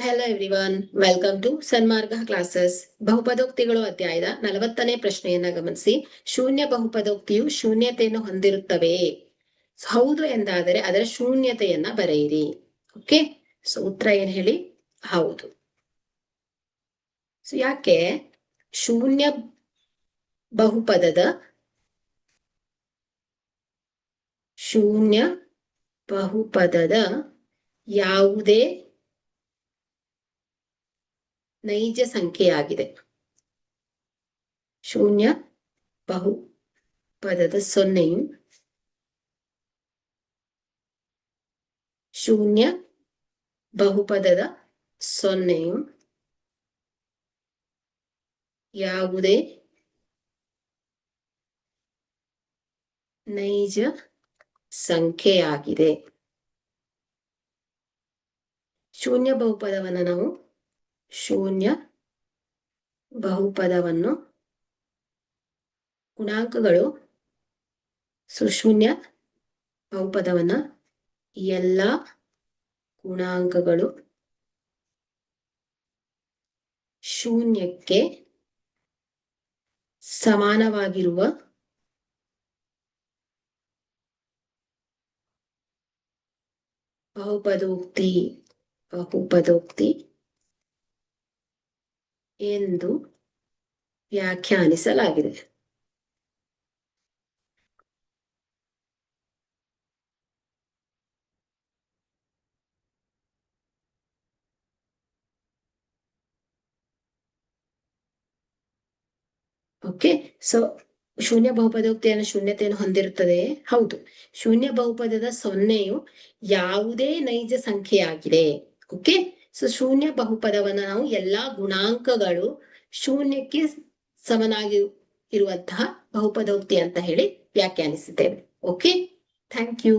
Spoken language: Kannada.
Hello everyone, welcome to Sanmarga classes. ಬಹುಪದೋಕ್ತಿಗಳು ಅಧ್ಯಾಯದ 40ನೇ ಪ್ರಶ್ನೆಯನ್ನ ಗಮನಿಸಿ. ಶೂನ್ಯ ಬಹುಪದೋಕ್ತಿಯು ಶೂನ್ಯತೆಯನ್ನು ಹೊಂದಿರುತ್ತವೆಯೇ? ಹೌದು ಎಂದಾದರೆ ಅದರ ಶೂನ್ಯತೆಯನ್ನ ಬರೆಯಿರಿ. ಓಕೆ, ಸೊ ಉತ್ತರ ಏನ್ ಹೇಳಿ? ಹೌದು. ಸೊ ಯಾಕೆ ಶೂನ್ಯ ಬಹುಪದದ ಯಾವುದೇ ನೈಜ ಸಂಖ್ಯೆಯಾಗಿದೆ. ಶೂನ್ಯ ಬಹುಪದದ ಸೊನ್ನೆಯು ಯಾವುದೇ ನೈಜ ಸಂಖ್ಯೆಯಾಗಿದೆ. ಶೂನ್ಯ ಬಹುಪದವನ್ನು ಗುಣಾಂಕಗಳು ಶೂನ್ಯ ಬಹುಪದವನ್ನ ಎಲ್ಲ ಗುಣಾಂಕಗಳು ಶೂನ್ಯಕ್ಕೆ ಸಮಾನವಾಗಿರುವ ಬಹುಪದೋಕ್ತಿ ಎಂದು ವ್ಯಾಖ್ಯಾನಿಸಲಾಗಿದೆ. ಓಕೆ, ಸೊ ಶೂನ್ಯ ಬಹುಪದೋಕ್ತಿಯನ್ನು ಶೂನ್ಯತೆಯನ್ನು ಹೊಂದಿರುತ್ತದೆ. ಹೌದು, ಶೂನ್ಯ ಬಹುಪದದ ಸೊನ್ನೆಯು ಯಾವುದೇ ನೈಜ ಸಂಖ್ಯೆಯಾಗಿದೆ. ಓಕೆ, ಸೊ ಶೂನ್ಯ ಬಹುಪದವನ್ನ ನಾವು ಎಲ್ಲಾ ಗುಣಾಂಕಗಳು ಶೂನ್ಯಕ್ಕೆ ಸಮನಾಗಿ ಇರುವಂತಹ ಬಹುಪದೋಕ್ತಿ ಅಂತ ಹೇಳಿ ವ್ಯಾಖ್ಯಾನಿಸಿದ್ದೇವೆ. Okay, thank you.